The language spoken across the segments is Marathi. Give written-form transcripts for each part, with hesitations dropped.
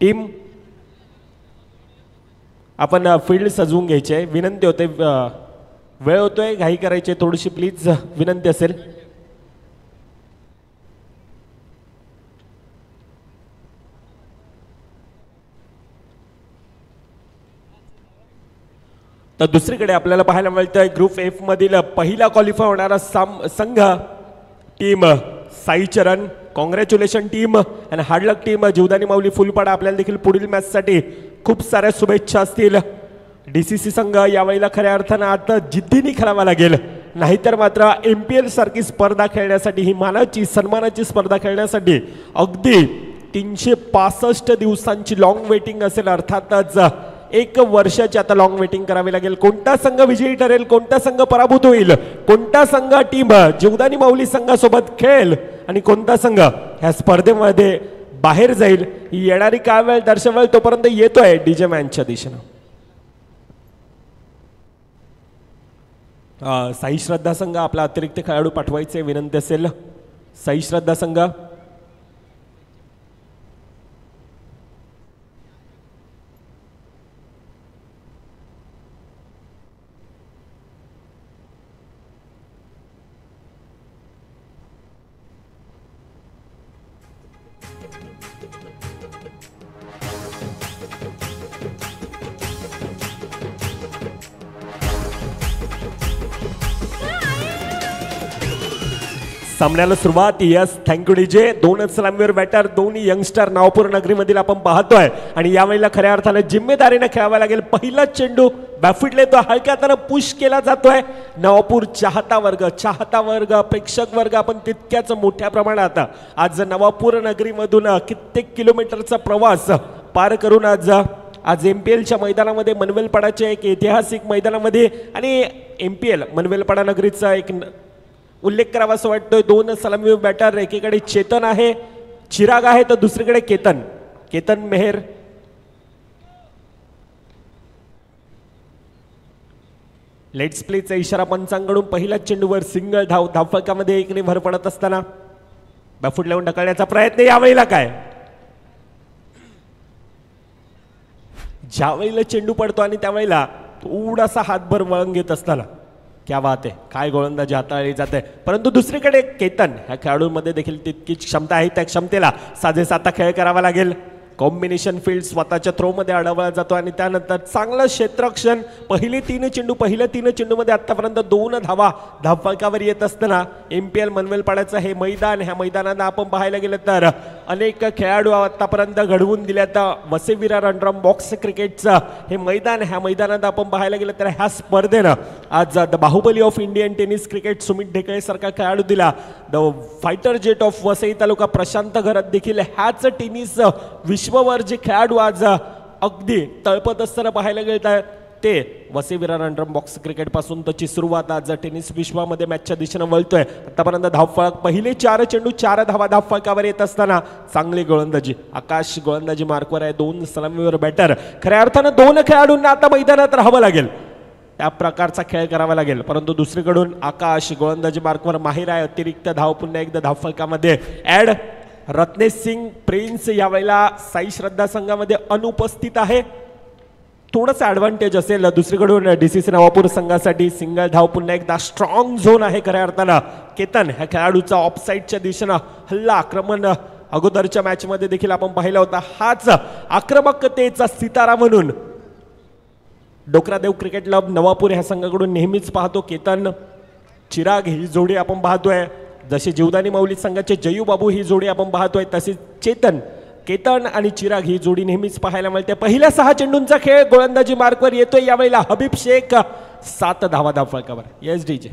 टीम आपण फील्ड सजवून घ्यायचे, विनंती होते, वेळ होतोय, घाई करायची थोडीशी, प्लीज विनंती असेल. तर दुसरीकडे आपल्याला पाहायला मिळतंय ग्रुप एफ मधील पहिला क्वालिफाय होणारा संघ टीम साई चरण. कॉंग्रॅच्युलेशन टीम आणि हार्डलक टीम. जीवदानी माऊली फुलपाडा. आपल्याला देखील पुढील मॅच साठी खूप साऱ्या शुभेच्छा असतील. डीसीसी संघ यावेळेला खऱ्या अर्थानं आता जिद्दीने खेळावा लागेल, नाहीतर मात्र MPL सारखी स्पर्धा खेळण्यासाठी, ही मानाची सन्मानाची स्पर्धा खेळण्यासाठी अगदी 365 दिवसांची लॉंग वेटिंग असेल. अर्थातच 1 वर्षाची आता लॉंग वेटिंग करावी लागेल. कोणता संघ विजयी ठरेल, कोणता संघ पराभूत होईल, कोणता संघ टीम जीवदानी माऊली संघासोबत खेळेल आणि कोणता संघ ह्या स्पर्धेमध्ये बाहेर जाईल, ही येणारी काय वेळ दर्शवेल. तोपर्यंत येतोय डीजे मॅनच्या दिशेनं साई श्रद्धा संघ. आपला अतिरिक्त खेळाडू पाठवायचे विनंती असेल. साई श्रद्धा संघ. सामन्याला सुरुवात. Yes, thank you DJ. 2 सलामीवर बॅटर, दोन्ही यंगस्टर नावपूर नगरीमधील आपण पाहतोय आणि यावेळेला खऱ्या अर्थाने जिम्मेदारीने खेळावा लागेल. पहिला चेंडू बॅफिटले तो हलक्या हाताने पुश केला जातोय. नवापूर चाहता वर्ग, प्रेक्षक वर्ग आपण तितक्याच मोठ्या प्रमाणात आज नवापूर नगरीमधून कित्येक किलोमीटरचा प्रवास पार करून आज MPLच्या मैदानामध्ये, मनवेलपाडाच्या एक ऐतिहासिक मैदानामध्ये आणि MPL मनवेलपाडा नगरीचा एक उल्लेख करावा असं वाटतोय. 2 सलामी बॅटर, एकीकडे चेतन आहे, चिराग आहे, तर दुसरीकडे केतन मेहर. लेट्स प्लेचा इशारा पंचांकडून. पहिल्या चेंडूवर सिंगल धावफलकामध्ये एकने भर पडत असताना बॅफूट लावून ढकलण्याचा प्रयत्न. यावेळेला काय, ज्यावेळेला चेंडू पडतो आणि त्यावेळेला थोडासा हातभर वळण घेत असताना, क्या बात आहे, काय गोलंदाजी हाताळली जाते. परंतु दुसरीकडे केतन ह्या खेळाडूंमध्ये देखील तितकीच क्षमता आहे. त्या क्षमतेला साजेसा खेळ करावा लागेल. कॉम्बिनेशन फील्ड स्वतःच्या थ्रोमध्ये अडवला जातो आणि त्यानंतर चांगलं क्षेत्ररक्षण. पहिल्या 3 चेंडूमध्ये आतापर्यंत 2 धावा धावफलकावर येत असताना MPL मनवेलपाड्याचं हे मैदान, ह्या मैदानात आपण पाहायला गेलं तर अनेक खेळाडू आतापर्यंत घडवून दिल्यात. वसेविरा रणराम बॉक्स क्रिकेटचं हे मैदान, ह्या मैदानात आपण पाहायला गेलं तर ह्या स्पर्धेनं आज the Baahubali of Indian tennis cricket Sumit Dhekale सारखा खेळाडू दिला. The fighter jet of Vasai taluka Prashant Gharat देखील ह्याच टेनिस विश्ववर जे खेळाडू आज अगदी तळपत असताना पाहायला गेले आहेत, ते वसेविरा रणराम बॉक्स क्रिकेट पासून त्याची सुरुवात आज टेनिस विश्वामध्ये मॅचच्या दिशेने वळतोय. आतापर्यंत धावफलक पहिले 4 चेंडू 4 धावा धावफलकावर येत असताना चांगली गोलंदाजी. आकाश गोलंदाजी मार्कवर आहे. 2 सलामीवर बॅटर. खऱ्या अर्थानं 2 खेळाडूंना आता मैदानात राहावं लागेल, त्या प्रकारचा खेळ करावा लागेल. परंतु दुसरीकडून आकाश गोलंदाजी मार्कवर माहिर आहे. अतिरिक्त धाव पुन्हा एकदा धावफलकामध्ये ऍड. रत्नेश सिंग प्रिन्स यावेळेला साई श्रद्धा संघामध्ये अनुपस्थित आहे. थोडंसं ॲडव्हान्टेज असेल. दुसरीकडून DCC नवापूर संघासाठी सिंगल धाव पुन्हा एकदा. स्ट्रॉंग झोन आहे खऱ्या अर्थानं. केतन ह्या खेळाडूचा ऑफसाईडच्या दिशेनं हल्ला आक्रमण अगोदरच्या मॅचमध्ये देखील आपण पाहिला होता. हाच आक्रमकतेचा सितारा म्हणून डोकरादेव क्रिकेट क्लब नवापूर ह्या संघाकडून नेहमीच पाहतो. केतन चिराग ही जोडी आपण पाहतोय. जसे जीवदानी माऊली संघाचे जयू बाबू ही जोडी आपण पाहतोय, तसेच केतन आणि चिराग ही जोडी नेहमीच पाहायला मिळते. पहिल्या 6 चेंडूंचा खेळ गोलंदाजी मार्कवर येतोय. यावेळेला हबीब शेख 7 धावा धावफलकावर. Yes DJ.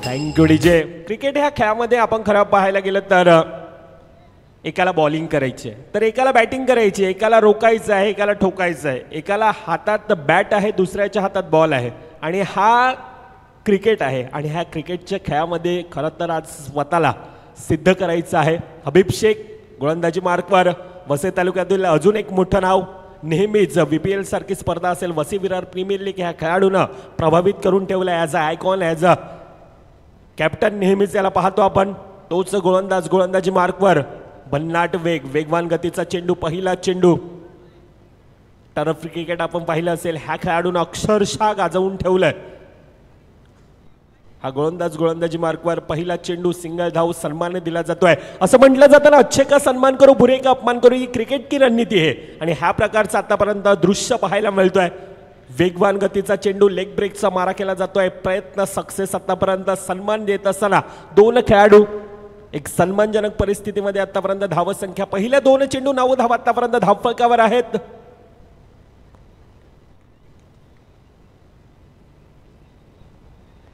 Thank you DJ. Cricket ह्या खेळामध्ये आपण खरं पाहायला गेलं तर एकाला बॉलिंग करायची आहे, तर एकाला बॅटिंग करायची आहे, एकाला रोकायचं आहे, एकाला ठोकायचं आहे, एकाला हातात बॅट आहे, दुसऱ्याच्या हातात बॉल आहे. आणि हा क्रिकेट आहे आणि ह्या क्रिकेटच्या खेळामध्ये खरं तर आज स्वतःला सिद्ध करायचं आहे. हबीब शेख गोलंदाजी मार्कवर. वसई तालुक्यातील अजून एक मोठं नाव नेहमीच VPL सारखी स्पर्धा असेल, वसी विरार प्रीमियर लीग ह्या खेळाडूंना प्रभावित करून ठेवलं as a icon, as a captain. नेहमीच याला पाहतो आपण. तोच गोलंदाज, गोलंदाजी मार्कवर भन्नाट वेगवान गतीचा चेंडू, पहिला चेंडू. टर्फ क्रिकेट आपण पाहिलं असेल, ह्या खेळाडूंना अक्षरशः गाजवून ठेवलंय. हा गोलंदाज गोलंदाजी मार्कवर पहिला चेंडू, सिंगल धाव, सन्मान दिला जातोय. असं म्हटलं जातं ना, अच्छे का सन्मान करो बुरे का अपमान करो, ही क्रिकेट की रणनीती आहे. आणि ह्या प्रकारचं आतापर्यंत दृश्य पाहायला मिळतोय. वेगवान गतीचा चेंडू, लेग ब्रेकचा मारा केला जातोय. प्रयत्न सक्सेस आतापर्यंत. सन्मान देत असताना दोन खेळाडू एक सन्मानजनक परिस्थितीमध्ये आतापर्यंत धावसंख्या, पहिल्या दोन चेंडू 9 धावा आतापर्यंत धावफलकावर आहेत.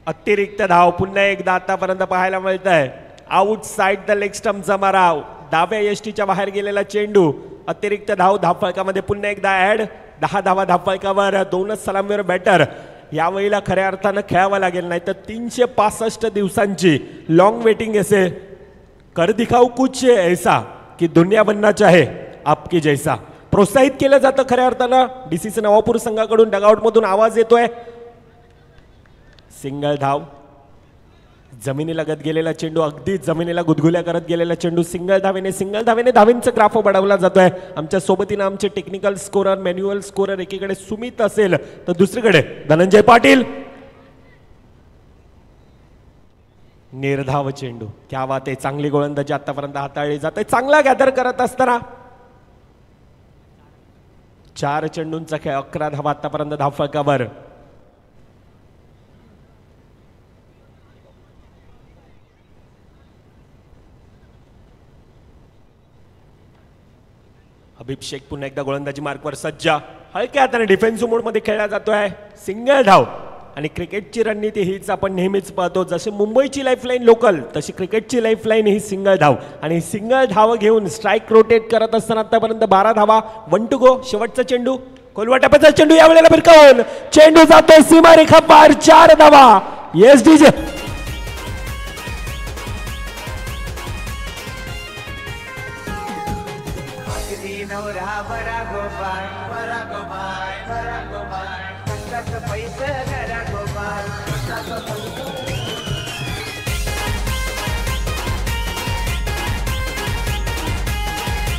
अतिरिक्त धाव पुन्हा एकदा आतापर्यंत पाहायला मिळत आहे. आउटसाइड द लेग स्टंपचा मारा, डाव्या यष्टीच्या बाहेर गेलेला चेंडू. अतिरिक्त धाव धावफलकामध्ये पुन्हा एकदा ऍड. 10 धावा धावफलकावर. दोनच सलामीवर बॅटर. यावेळेला खऱ्या अर्थानं खेळावं लागेल, नाही तर 365 दिवसांची लॉंग वेटिंग असेल. कर दिखाऊ कुछ ऐसा की दुनिया बनना चाहे आपकी जैसा. प्रोत्साहित केलं जातं खऱ्या अर्थानं. DCC नवापूर संघाकडून डगआउटमधून आवाज येतोय. सिंगल धाव. जमिनीला गत गेलेला चेंडू, अगदी जमिनीला गुदगुल्या करत गेलेला चेंडू. सिंगल धावेने धावेंचा ग्राफ बढवला जातोय. आमच्या सोबतीनं आमचे टेक्निकल स्कोरर, मॅन्युअल स्कोरर, एकीकडे सुमित असेल तर दुसरीकडे धनंजय पाटील. निर्धाव चेंडू, क्या बात आहे. चांगली गोलंदाजी आतापर्यंत हाताळली जाते. चांगला गॅदर करत असताना 4 चेंडूंचा खेळ, 11 धावा आतापर्यंत धावफलकावर. अभिषेक पुन्हा एकदा गोलंदाजी मार्कवर सज्ज. हलक्या हाताने डिफेन्सिव्ह मोडमध्ये खेळला जातोय. सिंगल धाव. आणि क्रिकेटची रणनीती हीच आपण नेहमीच पाहतो. जशी मुंबईची लाईफलाईन लोकल, तशी क्रिकेटची लाईफलाईन ही सिंगल धाव. आणि सिंगल धाव घेऊन स्ट्राईक रोटेट करत असताना आतापर्यंत 12 धावा. 1 टू गो. शेवटचा चेंडू, खोलवा टप्प्याचा चेंडू, यावेळेला भिरकावून चेंडू जातोय सीमारेखा पार. 4 धावा. SDJ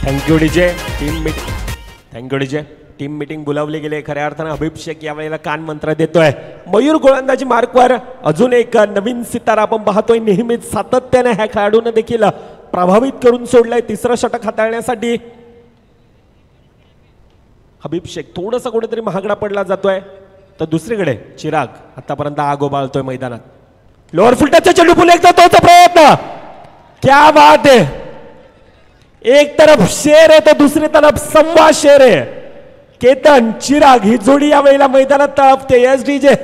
thank you DJ. Thank you DJ. Team meeting बोलावली गेली. खऱ्या अर्थानं अभिषेक यावेळेला कान मंत्र देतोय. मयूर गोलंदाजी मार्कवर अजून एक नवीन सितारा आपण पाहतोय. नेहमीच सातत्याने ह्या खेळाडूंना देखील प्रभावित करून सोडलंय तिसरं षटक हाताळण्यासाठी. अभिषेक थोडासा कुठेतरी महागडा पडला जातोय. तर दुसरीकडे चिराग आतापर्यंत आग उबाळतोय मैदानात. लोअर फुलटचा चेंडू, पुन्हा एकदा तोच प्रयत्न. क्या बात है. एक तरफ शेर है तो दूसरी तरफ संवा शेर है. केतन, चिराग ही जोडी यावेळेला मैदानात तळपते. SDJ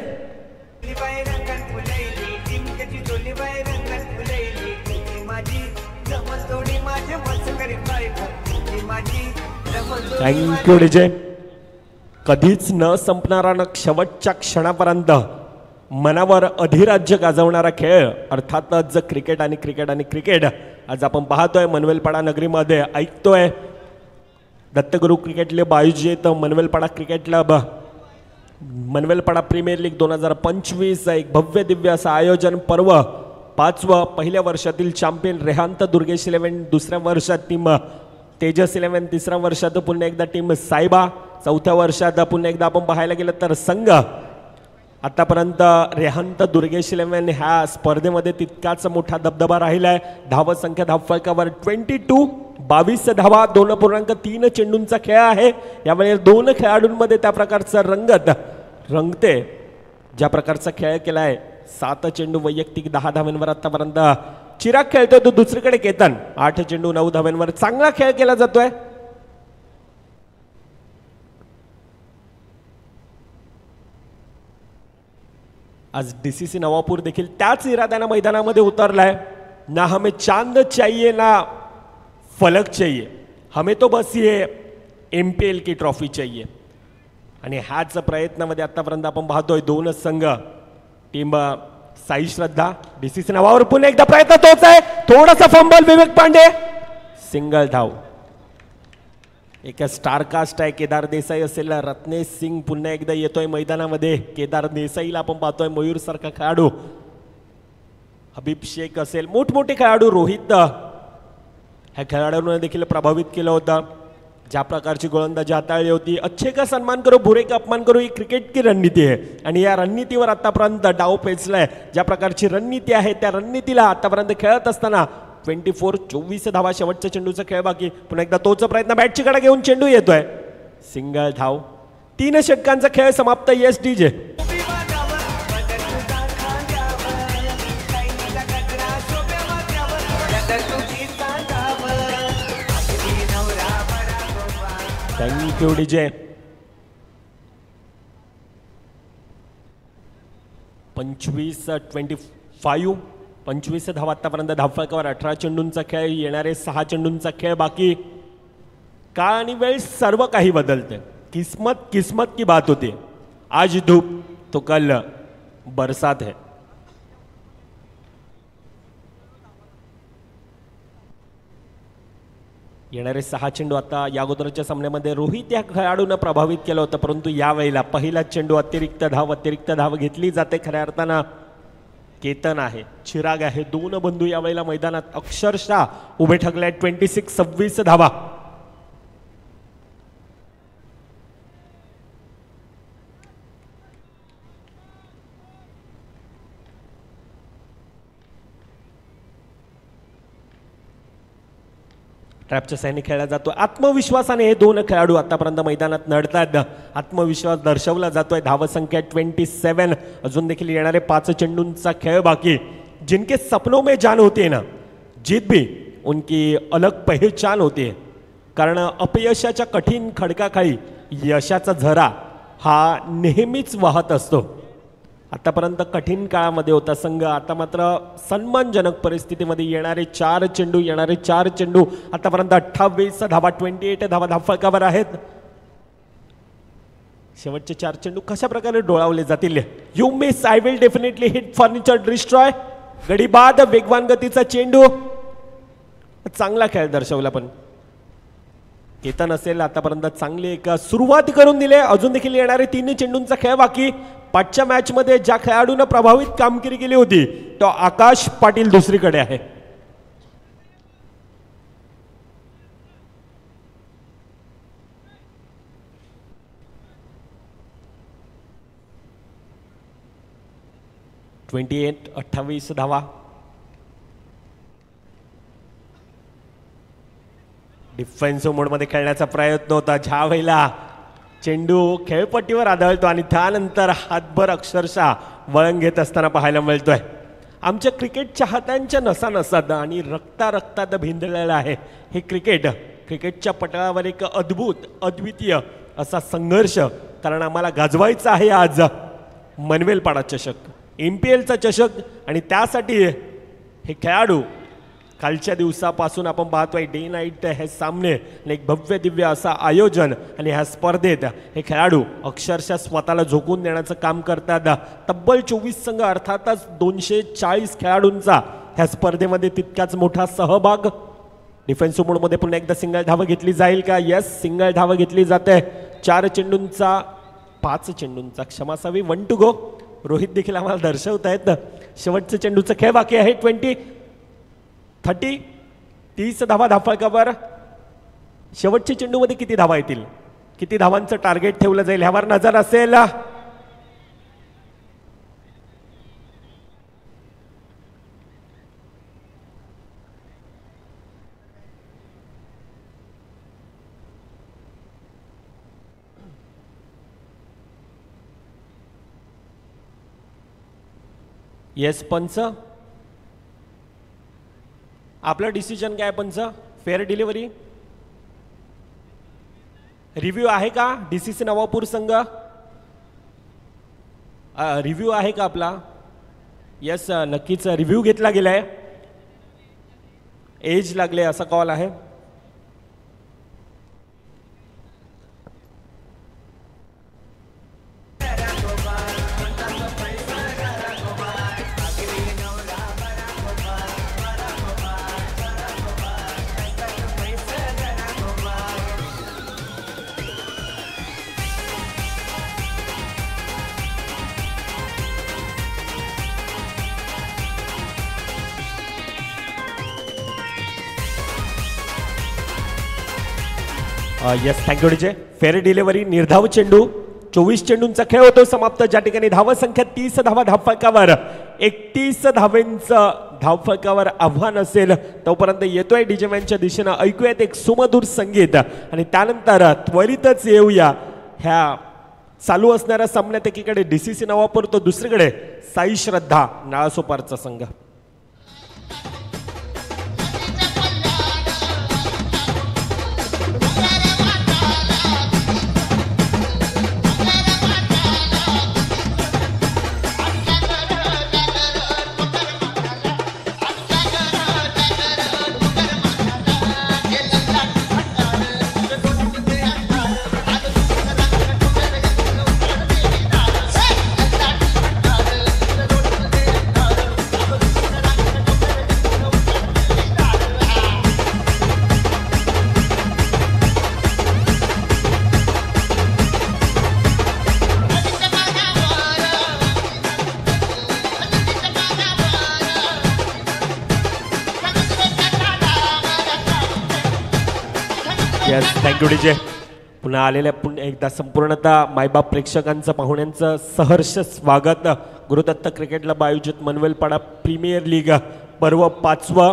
thank you DJ. कधीच न संपणारा न शेवटच्या क्षणापर्यंत मनावर अधिराज्य गाजवणारा खेळ अर्थातच क्रिकेट. आणि क्रिकेट आणि क्रिकेट आज आपण पाहतोय मनवेलपाडा नगरीमध्ये, ऐकतोय. दत्तगुरु क्रिकेट क्लब आयोजित मनवेलपाडा क्रिकेट क्लब मनवेलपाडा प्रीमियर लीग 2025 एक भव्य दिव्य असं आयोजन पर्व. 5वं. पहिल्या वर्षातील चॅम्पियन रेहांत दुर्गेश 11, दुसऱ्या वर्षात टीम तेजस 11, तिसऱ्या वर्षात पुन्हा एकदा टीम सायबा, चौथ्या वर्षात पुन्हा एकदा आपण पाहायला गेलं तर संघ. आतापर्यंत रेहांत दुर्गेश 11 ह्या स्पर्धेमध्ये तितकाच मोठा दबदबा राहिलाय. धावसंख्या धावफलकावर 22 धावा. 2.3 चेंडूंचा खेळ आहे. यावेळी 2 खेळाडूंमध्ये त्या प्रकारचा रंगते ज्या प्रकारचा खेळ केलाय. 7 चेंडू वैयक्तिक 10 धावांवर आतापर्यंत चिराग खेळतोय. तो दुसरीकडे केतन 8 चेंडू 9 धावांवर चांगला खेळ केला जातोय. आज DCC नवापूर देखील त्याच इराद्यानं मैदानामध्ये उतरलाय. ना हमें चांद चाहिए ना फलक चाहिए, हमें तो बस ये MPL की ट्रॉफी चाहिए. आणि ह्याच प्रयत्नामध्ये आतापर्यंत आपण पाहतोय 2 संघ. टीम साई श्रद्धा DCC नवावर पुन्हा एकदा प्रयत्न तोच आहे. थोडासा फंबल विवेक पांडे. सिंगल धाव. एक स्टार कास्ट आहे. केदार देसाई असेल, रत्नेश सिंग पुन्हा एकदा येतोय मैदानामध्ये. केदार देसाईला आपण पाहतोय, मयूर सारखा खेळाडू. हबीब शेख असेल, मोठमोठे खेळाडू. रोहित ह्या खेळाडूंना देखील प्रभावित केलं होतं. ज्या प्रकारची गोलंदाजी हाताळली होती. अच्छे का सन्मान करो, बुरे का अपमान करो, ही क्रिकेट की रणनीती आहे. आणि या रणनीतीवर आतापर्यंत डाव पेचलाय. ज्या प्रकारची रणनीती आहे त्या रणनीतीला आतापर्यंत खेळत असताना 24 धावा. शेवटच्या चेंडूचा खेळ बाकी. पुन्हा एकदा तोच प्रयत्न, बॅटची कडा घेऊन चेंडू येतोय. सिंगल धाव. 3 षटकांचा खेळ समाप्त. Yes DJ. Thank you DJ. 25 धावा आतापर्यंत धावफलकावर. 18 चेंडूंचा खेळ. येणारे 6 चेंडूंचा खेळ बाकी. काळ आणि वेळ सर्व काही बदलते. किस्मत किस्मत की बात होती. आज धूप तो कल बरसात है. येणारे 6 चेंडू. आता या अगोदरच्या सामन्यामध्ये रोहित या खेळाडूनं प्रभावित केलं होतं, परंतु यावेळेला पहिला चेंडू अतिरिक्त धाव घेतली जाते. खऱ्या अर्थानं केतन आहे, चिराग आहे, 2 बंधू यावेळेला मैदानात अक्षरशः उभे ठकले आहेत. 26 धावा. ट्रॅपच्या साहाय्याने खेळला जातो. आत्मविश्वासाने हे 2 खेळाडू आतापर्यंत मैदानात लढतात. आत्मविश्वास दर्शवला जातोय. धावसंख्या 27. अजून देखील येणारे 5 चेंडूंचा खेळ बाकी. जिनके सपनों में जान होती है ना, जीत भी उनकी अलग पहचान होती है. कारण अपयशाच्या कठीण खडकाखाली यशाचा झरा हा नेहमीच वाहत असतो. आतापर्यंत कठीण काळामध्ये होता संघ. आता मात्र सन्मानजनक परिस्थितीमध्ये येणारे 4 चेंडू. आतापर्यंत 28 धावा. 28 धावा धावफलकावर आहेत. शेवटचे 4 चेंडू कशा प्रकारे डोळावले जातील. You miss, I will definitely hit furniture destroy. गडी बाद. वेगवान गतीचा चेंडू. चांगला खेळ दर्शवला. पण केतन असेल, आतापर्यंत चांगली एक सुरुवात करून दिले. अजून देखील येणारे 3 चेंडूंचा खेळ बाकी. पाचच्या मॅच मध्ये ज्या खेळाडूने प्रभावित कामगिरी केली होती तो आकाश पाटील दुसरीकडे आहे. ट्वेंटी 28 धावा. डिफेन्सिव्ह मोडमध्ये खेळण्याचा प्रयत्न होता. ज्या वेळेला चेंडू खेळपट्टीवर आदळतो आणि त्यानंतर हातभर अक्षरशः वळण घेत असताना पाहायला मिळतोय. आमच्या क्रिकेट चाहत्यांच्या नसानसात आणि रक्तात भिंदलेलं आहे हे क्रिकेट. क्रिकेटच्या पटलावर एक अद्भुत अद्वितीय असा संघर्ष. कारण आम्हाला गाजवायचा आहे आज मनवेलपाडा चषक, MPLचा चषक. आणि त्यासाठी हे खेळाडू कालच्या दिवसापासून आपण पाहतोय डे नाईट हे सामने आणि एक भव्य दिव्य असा आयोजन. आणि ह्या स्पर्धेत हे खेळाडू अक्षरशः स्वतःला झोकून देण्याचं काम करतात. तब्बल 24 संघ अर्थातच 240 खेळाडूंचा ह्या स्पर्धेमध्ये तितकाच मोठा सहभाग. डिफेन्सिव्ह मोडमध्ये पुन्हा एकदा सिंगल धाव घेतली जाईल का? येस, सिंगल धाव घेतली जाते. 5 चेंडूंचा क्षमा असावी. 1 to go. रोहित देखील आम्हाला दर्शवत आहेत. शेवटच्या चेंडूचा खेळ बाकी आहे. 30 धावा धावफलकावर. शेवटच्या चेंडूमध्ये किती धावा येतील, किती धावांचं टार्गेट ठेवलं जाईल ह्यावर नजर असेल. येस पंच, आपलं डिसिजन काय पंच? फेअर डिलिव्हरी रिव्ह्यू आहे का? DCC नवापूर संघ रिव्ह्यू आहे का आपला? येस, नक्कीच रिव्ह्यू घेतला गेलाय. एज लागले असा कॉल आहे. Yes, thank you DJ. Fair delivery, निर्धाव चेंडू. 24 चेंडूंचा खेळ होतो समाप्त, ज्या ठिकाणी धावसंख्या 30 धावा धावफलकावर. 31 धावेंचं धावफलकावर आव्हान असेल तोपर्यंत येतोय डीजे मॅनच्या दिशेनं. ऐकूयात एक सुमधुर संगीत आणि त्यानंतर त्वरितच येऊया ह्या चालू असणाऱ्या सामन्यात. एकीकडे DCC नवापूर तर दुसरीकडे साई श्रद्धा नाळासोपारचा संघ. Yes, thank you DJ. पुन्हा आलेल्या पुन्हा एकदा संपूर्णतः मायबाप प्रेक्षकांचं पाहुण्यांचं सहर्ष स्वागत. गुरुदत्त क्रिकेट क्लब आयोजित मनवेलपाडा प्रीमियर लीग पर्व 5.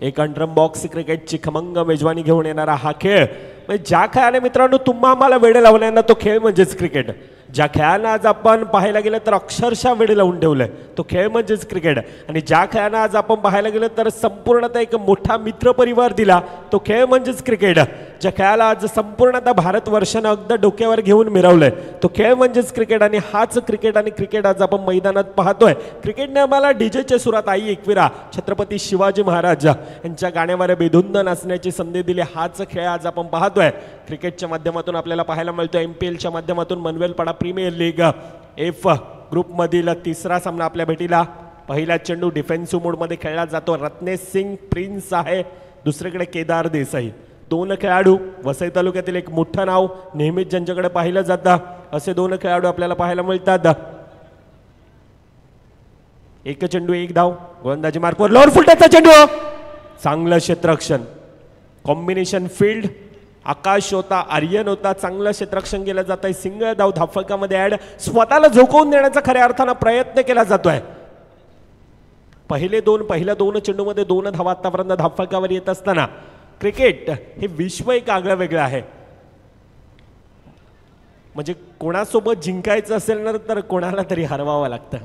एक ड्रम बॉक्स क्रिकेटची खमंग मेजवानी घेऊन येणारा हा खेळ. म्हणजे ज्या खेळाने मित्रांनो तुम्हा आम्हाला वेळ लावण्याना तो खेळ म्हणजेच क्रिकेट. ज्या खेळांना आज आपण पाहायला गेलं तर अक्षरशः वेळ लावून ठेवलंय तो खेळ म्हणजेच क्रिकेट. आणि ज्या खेळांना आज आपण पाहायला गेलं तर संपूर्णतः एक मोठा मित्रपरिवार दिला तो खेळ म्हणजेच क्रिकेट. ज्या खेळाला आज संपूर्णतः भारतवर्षानं अगदी डोक्यावर घेऊन मिरवलंय तो खेळ म्हणजेच क्रिकेट. आणि हाच क्रिकेट आणि क्रिकेट आज आपण मैदानात पाहतोय. क्रिकेटने आम्हाला डीजेच्या सुरात आई एकविरा छत्रपती शिवाजी महाराज यांच्या गाण्यावर बेधुंद नाचण्याची संधी दिली. हाच खेळ आज आपण पाहतोय. क्रिकेटच्या माध्यमातून आपल्याला पाहायला मिळतोय MPLच्या माध्यमातून मनवेलपाडा प्रीमियर लीग F ग्रुपमधील तिसरा सामना आपल्या भेटीला. पहिला चेंडू डिफेन्सिव्ह मोडमध्ये खेळला जातो. रत्नेश सिंग प्रिन्स आहे, दुसरीकडे केदार देसाई. दोन खेळाडू, वसई तालुक्यातील एक मोठं नाव, नेहमीच ज्यांच्याकडे पाहिलं जातं असे दोन खेळाडू आपल्याला पाहायला मिळतात. एक चेंडू एक धाव, गोलंदाजी मार्कवर लोअर फुलटचा चेंडू, चांगलं क्षेत्ररक्षण. कॉम्बिनेशन फील्ड, आकाश होता, आर्यन होता, चांगलं क्षेत्ररक्षण केलं जात आहे. सिंगल धाव धावफलकामध्ये ऍड. स्वतःला झोकवून देण्याचा खऱ्या अर्थानं प्रयत्न केला जातोय. पहिल्या दोन चेंडूमध्ये 2 धावा आतापर्यंत धावफलकावर येत असताना क्रिकेट हे विश्व एक आगळं वेगळं आहे. म्हणजे कोणासोबत जिंकायचं असेल ना तर कोणाला तरी हरवावं लागतं.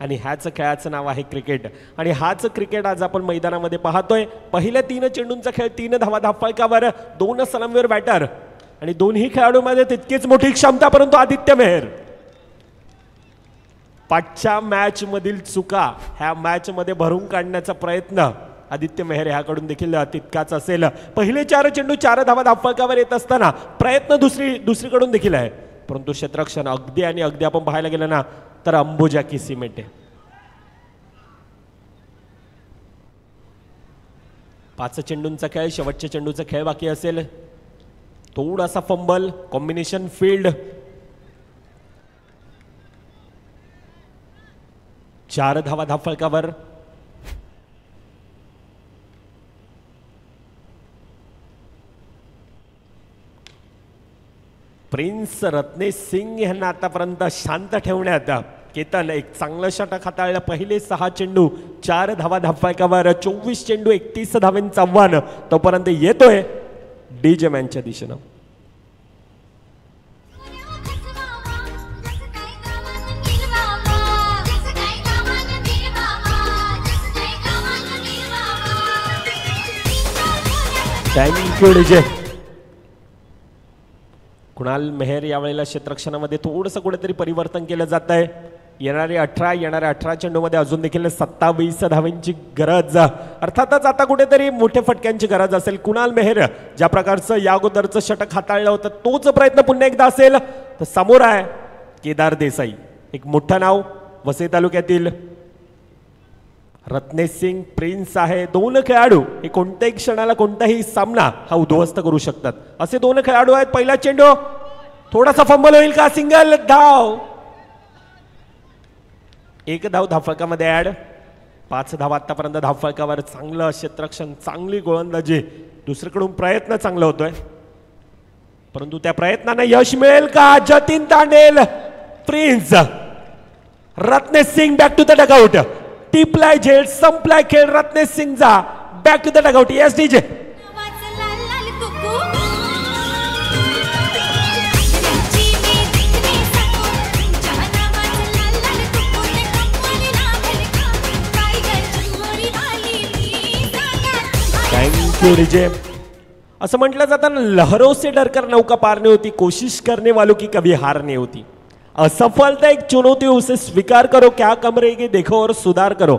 आणि ह्याच खेळाचं नाव आहे क्रिकेट. आणि हाच क्रिकेट आज आपण मैदानामध्ये पाहतोय. पहिल्या 3 चेंडूंचा खेळ, 3 धावा धावफलकावर, 2 सलामीवर बॅटर आणि दोन्ही खेळाडूंमध्ये तितकीच मोठी क्षमता. परंतु आदित्य मेहर पाठच्या मॅच मधील चुका ह्या मॅच मध्ये भरून काढण्याचा प्रयत्न आदित्य मेहर ह्याकडून देखील तितकाच असेल. पहिले 4 चेंडू 4 धावा धावफलकावर येत असताना प्रयत्न दुसरीकडून देखील आहे. परंतु क्षेत्ररक्षण अगदी आणि अगदी आपण पाहायला गेलं ना तर अंबुजा की सिमेंट आहे. 5 चेंडूंचा खेळ, शेवटच्या चेंडूचा खेळ बाकी असेल. थोडासा फंबल, कॉम्बिनेशन फील्ड, 4 धावा धावफलकावर. प्रिन्स रत्नेश सिंग यांना आतापर्यंत शांत ठेवण्यात केतन एक चांगलं षटक हाताळलं. पहिले 6 चेंडू 4 धावा धावफलकावर, 24 चेंडू 31 धावांचं आव्हान तोपर्यंत येतोय डीजे मॅनच्या दिशेनं. Thank you DJ. कुणाल मेहर यावेळेला क्षेत्ररक्षणामध्ये थोडंसं कुठेतरी परिवर्तन केलं जात आहे. येणाऱ्या 18 चेंडूमध्ये अजून देखील 27 धावांची गरज. अर्थातच आता कुठेतरी मोठ्या फटक्यांची गरज असेल. कुणाल मेहर ज्या प्रकारचं या अगोदरचं षटक हाताळलं होतं तोच प्रयत्न पुन्हा एकदा असेल तर समोर आहे केदार देसाई, एक मोठं नाव, वसई तालुक्यातील. रत्नेश सिंग प्रिन्स आहे. 2 खेळाडू हे कोणत्याही क्षणाला कोणताही सामना हा उद्ध्वस्त करू शकतात असे 2 खेळाडू आहेत. पहिला चेंडू थोडासा फंबल होईल का? सिंगल धाव, 1 धाव धावफलकामध्ये ऍड. 5 धावा आतापर्यंत धावफलकावर. चांगलं क्षेत्ररक्षण, चांगली गोलंदाजी, दुसरीकडून प्रयत्न चांगला होतोय. परंतु त्या प्रयत्नांना यश मिळेल का? Jatin Tandel, Prince, Ratnesh Singh back to the dugout. टिपलाय झेल, संपलाय खेळ रत्नेश सिंगचा. Back to the dugout. Yes DJ. Thank you DJ. असं म्हटलं जातं ना, लहरों से डरकर नौका पार नहीं होती, कोशिश करने वालों की कभी हार नहीं होती. असफलता एक चुनौती, उसे स्वीकार करो, क्या कम रहेगी देखो और सुधार करो.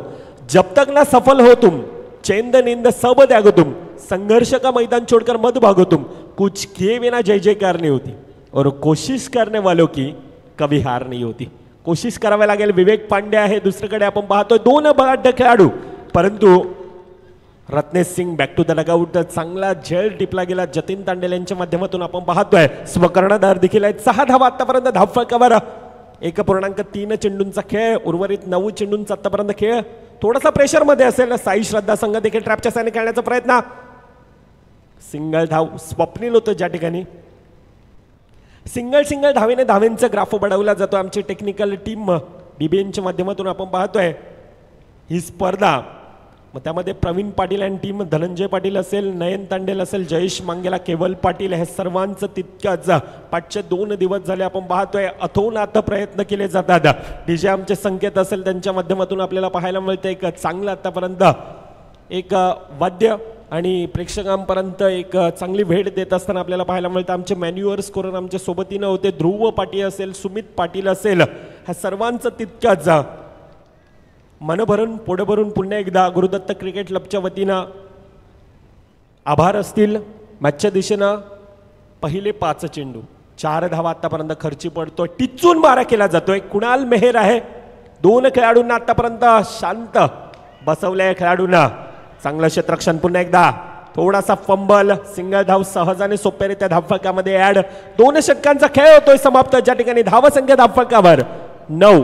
जब तक ना सफल हो तुम, चेंद नींद सब त्यागो तुम, संघर्ष का मैदान छोड़कर मत भागो तुम, कुछ किए बिना जय जयकार नहीं होती, और कोशिश करने वालों की कभी हार नहीं होती. कोशिश करावी लागेल. विवेक पांडे आहे दुसरीकडे, आपण पाहतोय 2 बलाढ्य खेळाडू, परंतु Ratnesh Singh back to the dugout. चांगला झेल टिपला गेला जतीन तांडेल यांच्या माध्यमातून आपण पाहतोय. स्वकर्णधार देखील आहेत. 6 धावा आतापर्यंत धावफलकावर. 1.3 चेंडूंचा खेळ, उर्वरित 9 चेंडूंचा आतापर्यंत खेळ. थोडासा प्रेशर मध्ये असेल. साई श्रद्धा संघ देखील ट्रॅपच्या साने खेळण्याचा प्रयत्न. सिंगल धाव स्वप्नील होतं ज्या ठिकाणी. सिंगल धावेने धावेंचा ग्राफ बढवला जातो. आमची टेक्निकल टीम डीबीएनच्या माध्यमातून आपण पाहतोय ही स्पर्धा. मग त्यामध्ये प्रवीण पाटील आणि टीम, धनंजय पाटील असेल, नयन तांडेल असेल, जयेश मांगेला, केवल पाटील, हे सर्वांचं तितक्याच 502 दिवस झाले आपण पाहतोय अथोनात प्रयत्न केले जातात. डीजे आमचे संकेत असेल त्यांच्या माध्यमातून आपल्याला पाहायला मिळतं एक चांगलं आतापर्यंत एक वाद्य आणि प्रेक्षकांपर्यंत एक चांगली भेट देत असताना आपल्याला पाहायला मिळतं. आमचे मॅन्युअर स्कोरर आमच्या सोबतीनं होते. ध्रुव पाटील असेल, सुमित पाटील असेल, ह्या सर्वांचं तितक्याच मनभरून पोट भरून पुन्हा एकदा गुरुदत्त क्रिकेट क्लबच्या वतीनं आभार असतील. मॅचच्या दिशेनं पहिले 5 चेंडू, 4 धावा आतापर्यंत खर्ची पडतोय. टिचून मारा केला जातोय. कुणाल मेहर आहे. 2 खेळाडूंना आतापर्यंत शांत बसवलंय खेळाडूंना. चांगलं क्षेत्ररक्षण पुन्हा एकदा. थोडासा फंबल, सिंगल धाव सहजाने सोप्यारित्या धावफलकामध्ये ऍड. 2 षटकांचा खेळ होतोय समाप्त, ज्या ठिकाणी धावसंख्या धावफलकावर 9.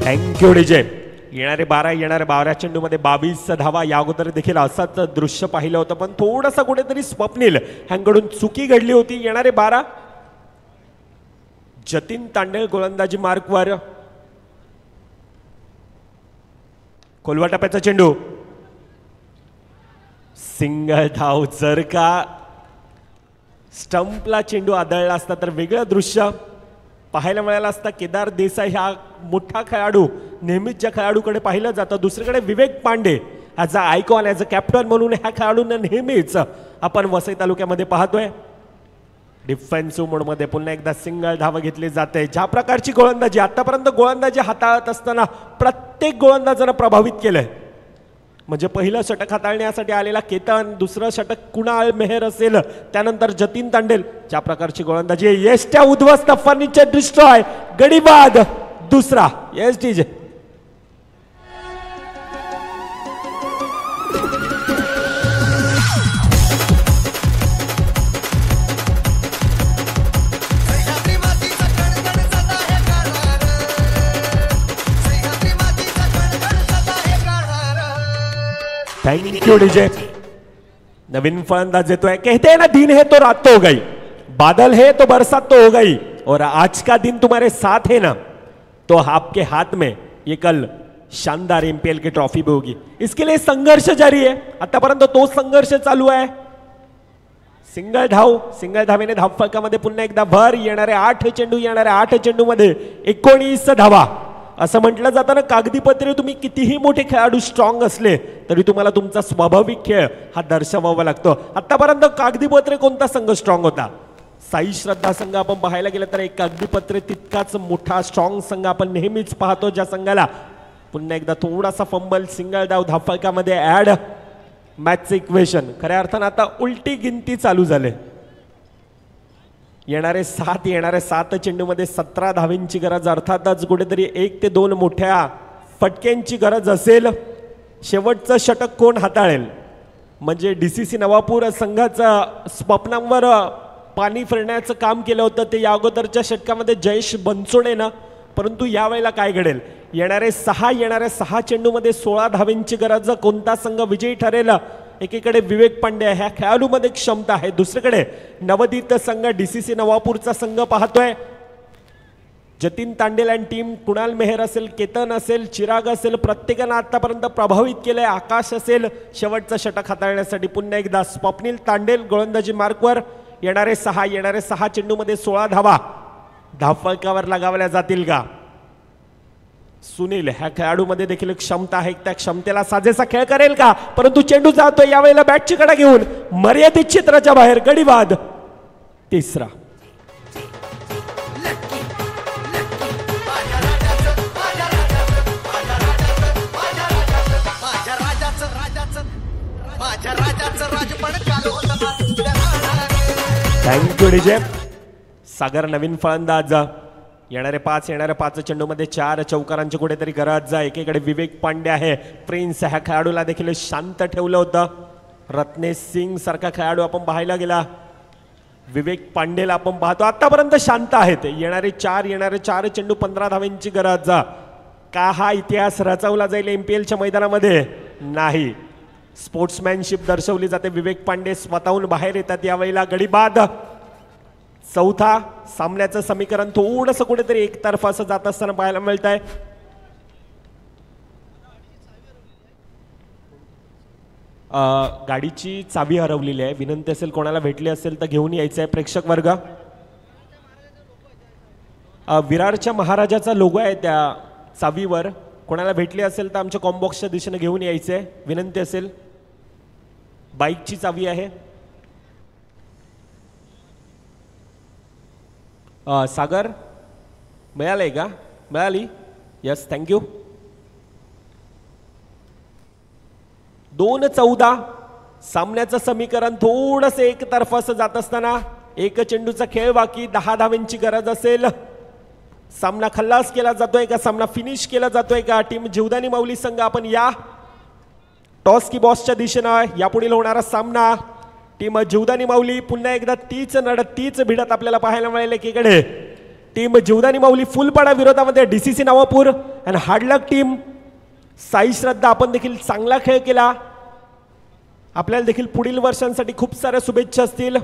Thank you DJ. येणारे 12 चेंडूमध्ये 22 धावा. या अगोदर देखील असंच दृश्य पाहिलं होतं, पण थोडासा कुठेतरी स्वप्नील ह्यांकडून चुकी घडली होती. येणारे 12. जतीन तांडेल गोलंदाजी मार्कवर. कोलवा टप्प्याचा चेंडू, सिंगल धाव. जर का स्टंपला चेंडू आदळला असता तर वेगळं दृश्य पाहायला मिळालं असता. केदार देसाई हा मोठा खेळाडू, नेहमीच ज्या खेळाडूकडे पाहिलं जातं. दुसरीकडे Vivek Pande as a icon, as a captain म्हणून ह्या खेळाडूंना नेहमीच आपण वसई तालुक्यामध्ये पाहतोय. डिफेन्सिव्ह मोडमध्ये पुन्हा एकदा सिंगल धाव घेतली जाते. ज्या प्रकारची गोलंदाजी आतापर्यंत गोलंदाजी हाताळत असताना प्रत्येक गोलंदाजानं प्रभावित केलंय. म्हणजे पहिलं षटक हाताळण्यासाठी आलेला केतन, दुसरं षटक कुणाल मेहर असेल, त्यानंतर जतीन तांडेल. ज्या प्रकारची गोलंदाजी, येस्ट्या उद्ध्वस्त, फर्निचर डिस्ट्रॉय, गडीबाद दुसरा. Yes DJ. Thank you DJ. नवीन फलंदाज येतोय. कहते हैं ना, दिन है तो रात तो हो गई, बादल है तो बरसात तो हो गई, और आज का दिन तुम्हारे साथ है ना, तो आपके हाथ में ये कल शानदार एमपीएल की ट्रॉफी भी होगी. इसके लिए संघर्ष जारी है. आतापर्यंत तो संघर्ष चालू आहे. सिंगल धावेने धावफलकामध्ये पुन्हा एकदा भर. येणारे 8 चेंडू, येणाऱ्या 8 चेंडूमध्ये 19 धावा. असं म्हटलं जातं ना, कागदी पत्रे तुम्ही कितीही मोठे खेळाडू स्ट्रॉंग असले तरी तुम्हाला तुमचा स्वाभाविक खेळ हा दर्शवावा लागतो. आतापर्यंत कागदी पत्रे कोणता संघ स्ट्रॉंग होता? साई श्रद्धा संघ आपण पाहायला गेलं तर एक कागदी पत्रे तितकाच मोठा स्ट्रॉंग संघ आपण नेहमीच पाहतो, ज्या संघाला पुन्हा एकदा थोडासा फंबल, सिंगल धाव धावफलकामध्ये ऍड. मॅचचं इक्वेशन खऱ्या अर्थानं आता उलटी गिनती चालू झाले. येणारे 7 चेंडूमध्ये 17 धावेंची गरज. अर्थातच कुठेतरी 1 ते 2 मोठ्या फटक्यांची गरज असेल. शेवटचं षटक कोण हाताळेल? म्हणजे DCC नवापूर संघाचं स्वप्नांवर पाणी फिरण्याचं काम केलं होतं ते या अगोदरच्या षटकामध्ये जयेश बनसोडेनं. परंतु यावेळेला काय घडेल, येणाऱ्या सहा चेंडूमध्ये 16 धावेंची गरज. कोणता संघ विजयी ठरेल? एकीकडे विवेक पांड्या ह्या खेळाडूमध्ये क्षमता आहे, दुसरीकडे नवोदित संघ DCC नवापूरचा संघ पाहतोय. जतीन तांडेल आणि टीम, कुणाल मेहर असेल, केतन असेल, चिराग असेल, प्रत्येकानं आतापर्यंत प्रभावित केलंय. आकाश असेल शेवटचं षटक हाताळण्यासाठी. पुन्हा एकदा स्वप्नील तांडेल गोलंदाजी मार्कवर. येणारे सहा चेंडूमध्ये 16 धावा धावफलकावर लगावल्या जातील का? सुनील ह्या खेळाडूमध्ये देखील क्षमता आहे, त्या क्षमतेला साजेसा खेळ करेल का? परंतु चेंडू जातोय यावेळेला बॅटची कडा घेऊन मर्यादित चित्राच्या बाहेर. गडीबाद तिसरा. Thank you DJ. सागर नवीन फलंदाज. येणाऱ्या पाच चेंडूमध्ये 4 चौकारांची कुठेतरी गरज. एकीकडे विवेक पांड्या आहे, प्रिन्स ह्या खेळाडूला देखील शांत ठेवलं होतं. रत्नेश सिंग सारखा खेळाडू आपण पाहायला गेला. विवेक पांडेला आपण पाहतो आतापर्यंत शांत आहेत. येणारे चार चेंडू 15 धावेंची गरज. का हा इतिहास रचवला जाईल MPLच्या मैदानामध्ये? नाही. स्पोर्ट्समॅनशिप दर्शवली जाते. विवेक पांडे स्वतःहून बाहेर येतात यावेळेला. गडीबाद चौथा. सामन्याचं समीकरण थोडंसं कुठेतरी एकतर्फा असं जात असताना पाहायला मिळत आहे. गाडीची चावी हरवलेली आहे. विनंती असेल कोणाला भेटली असेल तर घेऊन यायचं आहे. प्रेक्षक वर्ग, विरारच्या महाराजाचा लोगो आहे त्या चावीवर. कोणाला भेटली असेल तर आमच्या कॉम्बॉक्सच्या दिशेने घेऊन यायचं आहे. विनंती असेल. बाईकची चावी आहे. सागर मिळालंय का? मिळाली. Yes, thank you. 2-14. सामन्याचं समीकरण थोडंसं एकतर्फा असं जात असताना 1 चेंडूचा खेळ बाकी. 10 धावेंची गरज असेल. सामना खल्लास केला जातोय का? सामना फिनिश केला जातोय का? टीम जीवदानी माऊली संघ आपण या टॉस की बॉसच्या दिशेनं यापुढील होणारा सामना. टीम जीवदानी माऊली पुन्हा एकदा तीच भिडत आपल्याला पाहायला मिळेल. एकीकडे टीम जीवदानी माऊली फुलपाडा विरोधामध्ये DCC नवापूर आणि हार्डलक टीम साई श्रद्धा. आपण देखील चांगला खेळ केला. आपल्याला देखील पुढील वर्षांसाठी खूप साऱ्या शुभेच्छा असतील.